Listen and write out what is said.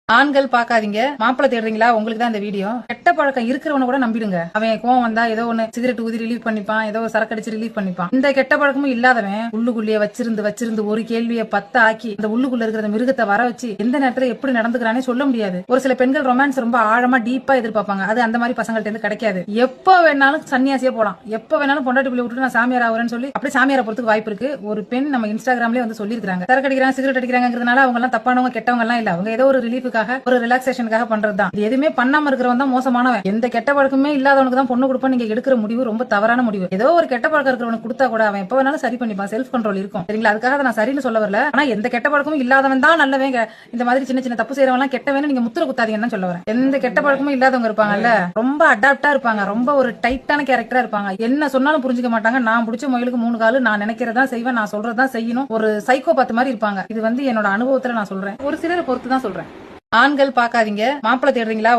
ஆண்கள் பாக்காதீங்க, மாப்பிளை தேடுறீங்களா? உங்களுக்கு தான் இந்த வீடியோ. கெட்ட பழக்கம் இருக்கிறவன கூட நம்பிடுங்க. அவன் கோவம் வந்தா ஏதோ ஒண்ணு சிகரெட் ஊதி ரிலீவ் பண்ணிப்பான், ஏதோ சரக்கு அடிச்சு ரிலீவ் பண்ணிப்பான். இந்த கெட்ட பழக்கமும் இல்லாதவன் உள்ளுக்குள்ளேயே வச்சிருந்து ஒரு கேள்வியை 10 ஆக்கி இந்த உள்ளுக்குள்ள இருக்கிற மிருகத்தை வர வச்சு எந்த நேரத்துல எப்படி நடந்துக்கிறானே சொல்ல முடியாது. ஒரு சில பெண்கள் ரொமான்ஸ் ரொம்ப ஆழமா டீப்பா எதிர்பார்ப்பாங்க. அது அந்த மாதிரி பசங்கள்ட்ட இருந்து கிடைக்காது. எப்ப வேணாலும் சன்னியாசியே போலாம், எப்ப வேணாலும் பொண்டாட்டி பிள்ளை விட்டுட்டு நான் சாமியார் ஆகுறேன்னு சொல்லி அப்படி சாமியார போறதுக்கு வாய்ப்பு இருக்கு. ஒரு பெண் நம்ம இன்ஸ்டாகிராம்லயே வந்து சொல்லிருக்காங்க, சரக்கு அடிக்கிறாங்க சிகரெட் அடிக்கிறாங்கிறதுனால அவங்க எல்லாம் தப்பானவங்க கெட்டவங்க எல்லாம் இல்ல. அவங்க ஏதோ ஒரு ரிலீஃபுக்காக ஒரு ரிலாக்ஸேஷனுக்காக பண்றதுதான். இது எதுவுமே பண்ணாம இருக்கிறவன் தான் மோசமானவன். எந்த கெட்ட பழக்கமே இல்லாதவனுக்கு தான் பொண்ணு கொடுப்பா. நீங்க எடுக்கிற முடிவு ரொம்ப தவறான முடிவு. ஏதோ ஒரு கெட்ட பழக்கம் இருக்கிறவனுக்கு கொடுத்தா கூட அவன் எப்ப வேணாலும் சரி பண்ணிப்பான். செல்ஃப் கண்ட்ரோல் இருக்கும். சரிங்களா? அதுக்காக நான் சரின்னு சொல்ல வரல. ஆனா எந்த கெட்ட பழக்கமும் இல்லாதவன் தான் நல்லவன். இந்த மாதிரி சின்ன சின்ன தப்பு செய்யறவங்க எல்லாம் கெட்டவன் நீங்க முத்திர குத்தாதீங்கன்னு சொல்ல வரேன். எந்த கெட்ட பழக்கமும் இல்லாதவங்க இருப்பாங்கல்ல, ரொம்ப அடாப்டா இருப்பாங்க, ரொம்ப ஒரு டைட்டான கேரக்டரா இருப்பாங்க. என்ன சொன்னாலும் புரிஞ்சுக்க மாட்டாங்க. நான் பிடிச்ச முயலுக்கு 3 காலு, நான் நினைக்கிறதா செய்வேன், நான் சொல்றதா செய்யணும். ஒரு சைக்கோ பாத்து மாதிரி இருப்பாங்க. இது வந்து என்னோட அனுபவத்துல நான் சொல்றேன். ஒரு சிலரை பொறுத்து தான் சொல்றேன். ஆண்கள் பாக்காதீங்க, மாப்பிளை தேடுறீங்களா?